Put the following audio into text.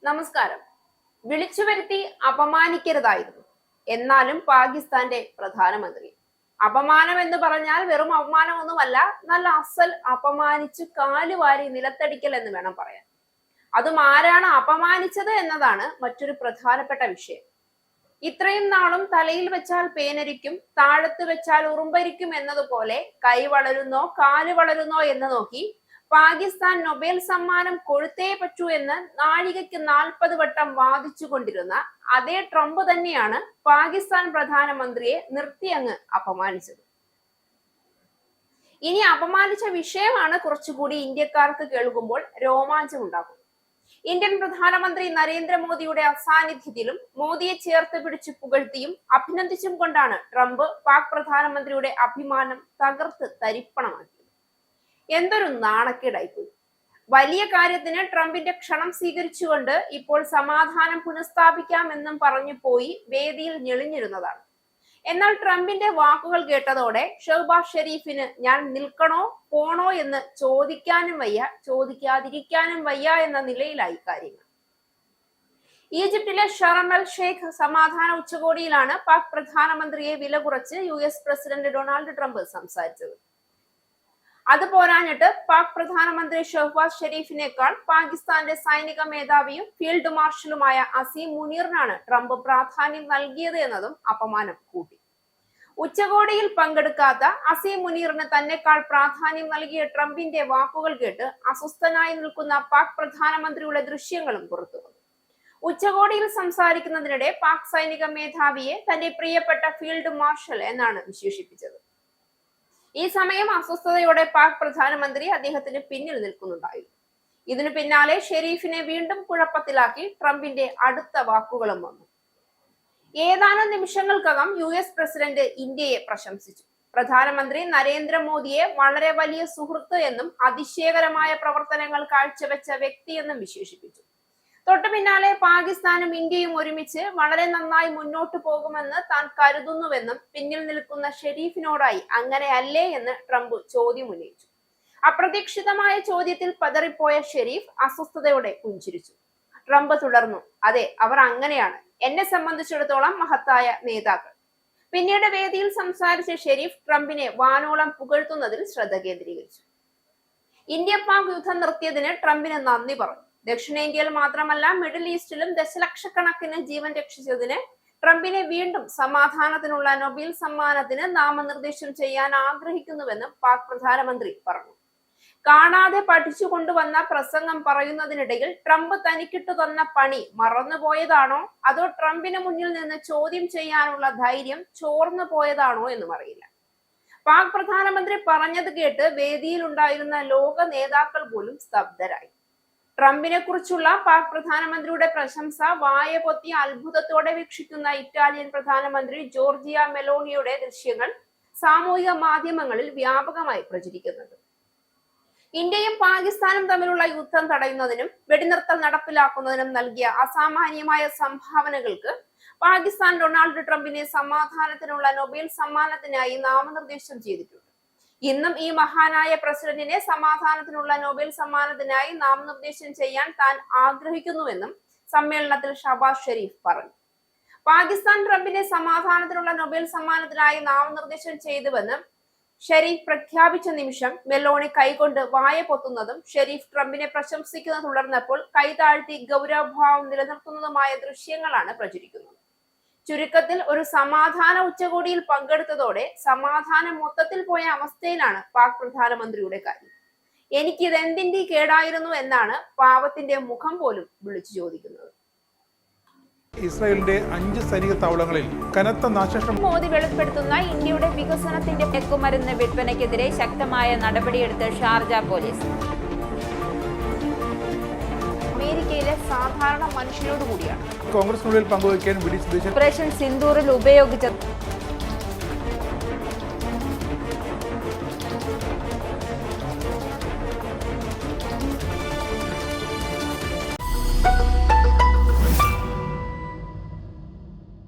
നമസ്കാരം. വിളിച്ചു വരുത്തി അപമാനിക്കരുതായിരുന്നു, എന്നാലും പാകിസ്ഥാന്റെ പ്രധാനമന്ത്രി. അപമാനം എന്ന് പറഞ്ഞാൽ വെറും അപമാനമൊന്നുമല്ല, നല്ല അസൽ അപമാനിച്ചു കാലുവാരി നിലത്തടിക്കൽ എന്ന് വേണം പറയാൻ. അതും ആരാണ് അപമാനിച്ചത് എന്നതാണ് മറ്റൊരു പ്രധാനപ്പെട്ട വിഷയം. ഇത്രയും നാളും തലയിൽ വെച്ചാൽ പേനരിക്കും, താഴത്ത് വെച്ചാൽ ഉറുമ്പരിക്കും എന്നതുപോലെ കൈ വളരുന്നോ കാല് വളരുന്നോ എന്ന് നോക്കി പാകിസ്ഥാൻ നൊബേൽ സമ്മാനം കൊടുത്തേ പറ്റൂ എന്ന് നാഴികയ്ക്ക് 40 വട്ടം വാദിച്ചു കൊണ്ടിരുന്ന അതേ ട്രംപ് തന്നെയാണ് പാകിസ്ഥാൻ പ്രധാനമന്ത്രിയെ നിർത്തി അങ്ങ് അപമാനിച്ചത്. ഇനി അപമാനിച്ച വിഷയമാണ് കുറച്ചുകൂടി ഇന്ത്യക്കാർക്ക് കേൾക്കുമ്പോൾ രോമാഞ്ചമുണ്ടാകും. ഇന്ത്യൻ പ്രധാനമന്ത്രി നരേന്ദ്രമോദിയുടെ അസാന്നിധ്യത്തിലും മോദിയെ ചേർത്ത് പിടിച്ചു പുകഴ്ത്തിയും അഭിനന്ദിച്ചും കൊണ്ടാണ് ട്രംപ് പാക് പ്രധാനമന്ത്രിയുടെ അഭിമാനം തകർത്ത് തരിപ്പണമാക്കിയത്. എന്തൊരു നാണക്കേടായിപ്പോയി. വലിയ കാര്യത്തിന് ട്രംപിന്റെ ക്ഷണം സ്വീകരിച്ചുകൊണ്ട് ഇപ്പോൾ സമാധാനം പുനഃസ്ഥാപിക്കാമെന്നും പറഞ്ഞു പോയി വേദിയിൽ ഞെളിഞ്ഞിരുന്നതാണ്. എന്നാൽ ട്രംപിന്റെ വാക്കുകൾ കേട്ടതോടെ ഷഹബാസ് ഷെരീഫിന് ഞാൻ നിൽക്കണോ പോണോ എന്ന് ചോദിക്കാനും വയ്യ, ചോദിക്കാതിരിക്കാനും വയ്യ എന്ന നിലയിലായി കാര്യങ്ങൾ. ഈജിപ്തിലെ ഷർം എൽ ഷെയ്ഖ് സമാധാന ഉച്ചകോടിയിലാണ് പാക് പ്രധാനമന്ത്രിയെ വില കുറച്ച് US പ്രസിഡന്റ് ഡൊണാൾഡ് ട്രംപ് സംസാരിച്ചത്. അത് പോരാഞ്ഞിട്ട് പാക് പ്രധാനമന്ത്രി ഷഹബാസ് ഷെരീഫിനേക്കാൾ പാകിസ്ഥാന്റെ സൈനിക മേധാവിയും ഫീൽഡ് മാർഷലുമായ അസീം മുനീറിനാണ് ട്രംപ് പ്രാധാന്യം നൽകിയത് എന്നതും അപമാനം കൂട്ടി. ഉച്ചകോടിയിൽ പങ്കെടുക്കാത്ത അസീം മുനീറിന് തന്നെക്കാൾ പ്രാധാന്യം നൽകിയ ട്രംപിന്റെ വാക്കുകൾ കേട്ട് അസ്വസ്ഥനായി നിൽക്കുന്ന പാക് പ്രധാനമന്ത്രിയുടെ ദൃശ്യങ്ങളും പുറത്തു വന്നു. ഉച്ചകോടിയിൽ സംസാരിക്കുന്നതിനിടെ പാക് സൈനിക മേധാവിയെ തന്റെ പ്രിയപ്പെട്ട ഫീൽഡ് മാർഷൽ എന്നാണ് വിശേഷിപ്പിച്ചത്. ഈ സമയം അസ്വസ്ഥതയോടെ പാക് പ്രധാനമന്ത്രി അദ്ദേഹത്തിന് പിന്നിൽ നിൽക്കുന്നുണ്ടായിരുന്നു. ഇതിനു പിന്നാലെ ഷെരീഫിനെ വീണ്ടും കുഴപ്പത്തിലാക്കി ട്രംപിന്റെ അടുത്ത വാക്കുകളും വന്നു. ഏതാനും നിമിഷങ്ങൾക്കകം US പ്രസിഡന്റ് ഇന്ത്യയെ പ്രശംസിച്ചു. പ്രധാനമന്ത്രി നരേന്ദ്രമോദിയെ വളരെ വലിയ സുഹൃത്ത് എന്നും അതിശയകരമായ പ്രവർത്തനങ്ങൾ കാഴ്ചവെച്ച വ്യക്തി എന്നും വിശേഷിപ്പിച്ചു. തൊട്ടു പിന്നാലെ പാകിസ്ഥാനും ഇന്ത്യയും ഒരുമിച്ച് വളരെ നന്നായി മുന്നോട്ടു പോകുമെന്ന് താൻ കരുതുന്നുവെന്നും പിന്നിൽ നിൽക്കുന്ന ഷെരീഫിനോടായി അങ്ങനെയല്ലേ എന്ന് ട്രംപ് ചോദ്യം ഉന്നയിച്ചു. അപ്രതീക്ഷിതമായ ചോദ്യത്തിൽ പതറിപ്പോയ ഷെരീഫ് അസ്വസ്ഥതയോടെ പുഞ്ചിരിച്ചു. ട്രംപ് തുടർന്നു, അതെ, അവർ അങ്ങനെയാണ്, എന്നെ സംബന്ധിച്ചിടത്തോളം മഹത്തായ നേതാക്കൾ. പിന്നീട് വേദിയിൽ സംസാരിച്ച ഷെരീഫ് ട്രംപിനെ വാനോളം പുകഴ്ത്തുന്നതിൽ ശ്രദ്ധ കേന്ദ്രീകരിച്ചു. ഇന്ത്യ പാക് യുദ്ധം നിർത്തിയതിന് ട്രംപിന് നന്ദി പറഞ്ഞു. ദക്ഷിണേന്ത്യയിൽ മാത്രമല്ല മിഡിൽ ഈസ്റ്റിലും ദശലക്ഷക്കണക്കിന് ജീവൻ രക്ഷിച്ചതിന് ട്രംപിനെ വീണ്ടും സമാധാനത്തിനുള്ള നൊബേൽ സമ്മാനത്തിന് നാമനിർദ്ദേശം ചെയ്യാൻ ആഗ്രഹിക്കുന്നുവെന്നും പാക് പ്രധാനമന്ത്രി പറഞ്ഞു. കാണാതെ പഠിച്ചു കൊണ്ടുവന്ന പ്രസംഗം പറയുന്നതിനിടയിൽ ട്രംപ് തനിക്കിട്ടു തന്ന പണി മറന്നുപോയതാണോ അതോ ട്രംപിന് മുന്നിൽ നിന്ന് ചോദ്യം ചെയ്യാനുള്ള ധൈര്യം ചോർന്നു പോയതാണോ എന്നും അറിയില്ല. പാക് പ്രധാനമന്ത്രി പറഞ്ഞത് കേട്ട് വേദിയിൽ ഉണ്ടായിരുന്ന ലോക നേതാക്കൾ പോലും സ്തബ്ധരായി. ട്രംപിനെ കുറിച്ചുള്ള പാക് പ്രധാനമന്ത്രിയുടെ പ്രശംസ വായ പൊത്തി അത്ഭുതത്തോടെ വീക്ഷിക്കുന്ന ഇറ്റാലിയൻ പ്രധാനമന്ത്രി ജോർജിയ മെലോണിയുടെ ദൃശ്യങ്ങൾ സാമൂഹിക മാധ്യമങ്ങളിൽ വ്യാപകമായി പ്രചരിക്കുന്നുണ്ട്. ഇന്ത്യയും പാകിസ്ഥാനും തമ്മിലുള്ള യുദ്ധം തടയുന്നതിനും വെടിനിർത്തൽ നടപ്പിലാക്കുന്നതിനും നൽകിയ അസാമാന്യമായ സംഭാവനകൾക്ക് പാകിസ്ഥാൻ ഡൊണാൾഡ് ട്രംപിനെ സമാധാനത്തിനുള്ള നൊബേൽ സമ്മാനത്തിനായി നാമനിർദ്ദേശം ചെയ്തിട്ടുണ്ട്. ഇന്നും ഈ മഹാനായ പ്രസിഡന്റിനെ സമാധാനത്തിനുള്ള നൊബേൽ സമ്മാനത്തിനായി നാമനിർദ്ദേശം ചെയ്യാൻ താൻ ആഗ്രഹിക്കുന്നുവെന്നും സമ്മേളനത്തിൽ ഷഹബാസ് ഷെരീഫ് പറഞ്ഞു. പാകിസ്ഥാൻ ട്രംപിനെ സമാധാനത്തിനുള്ള നൊബേൽ സമ്മാനത്തിനായി നാമനിർദ്ദേശം ചെയ്തുവെന്ന് ഷെരീഫ് പ്രഖ്യാപിച്ച നിമിഷം മെലോണി കൈകൊണ്ട് വായ പൊത്തുന്നതും ഷെരീഫ് ട്രംപിനെ പ്രശംസിക്കുന്നത് തുടർന്നപ്പോൾ കൈതാഴ്ത്തി ഗൗരവഭാവം നിലനിർത്തുന്നതുമായ ദൃശ്യങ്ങളാണ് പ്രചരിക്കുന്നത്. ചുരുക്കത്തിൽ ഒരു സമാധാന ഉച്ചകോടിയിൽ പങ്കെടുത്തതോടെ സമാധാനം മൊത്തത്തിൽ പോയ അവസ്ഥയിലാണ് പാക് പ്രധാനമന്ത്രിയുടെ കാര്യം. എനിക്കിത് എന്തിന്റെ കേടായിരുന്നു എന്നാണ് പാവത്തിന്റെ മുഖം പോലും വിളിച്ചു ചോദിക്കുന്നത്. ഇസ്രായേലിന്റെ 5 സൈനിക താവളങ്ങളിൽ കനത്ത നാശനഷ്ടം. മോദി വെളിപ്പെടുത്തുന്ന ഇന്ത്യയുടെ വികസനത്തിന്റെ മയക്കുമരുന്ന് വിൽപ്പനയ്ക്കെതിരെ ശക്തമായ നടപടിയെടുത്ത് ഷാർജ പോലീസ്. അമേരിക്കയിലെ സാധാരണ മനുഷ്യരോട് കൂടിയാണ് കോൺഗ്രസിനുള്ളിൽ പങ്കുവയ്ക്കാൻ ഓപ്പറേഷൻ സിന്ദൂറിൽ ഉപയോഗിച്ച